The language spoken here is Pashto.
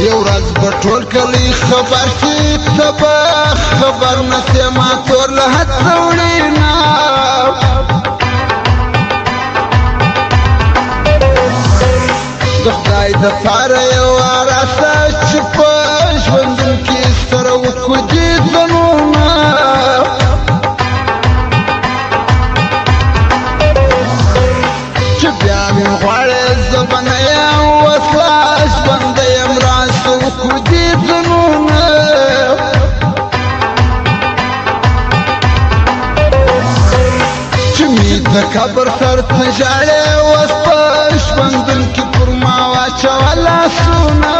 یو ورځ به ټول کلی خبر شي تبه خبر نسې ما تور له هڅه وړينا د خدای دپاره یو راسه چې په ژوندون کې سره وکړو دیدنونه چې بیا مې غواړې زه به نه یم وسله ژوند یم راسه وکړو دیدنونه چې مې د قبر سر ته ژاړې اوس په ژوندون کې پر ما واچوه لاسونه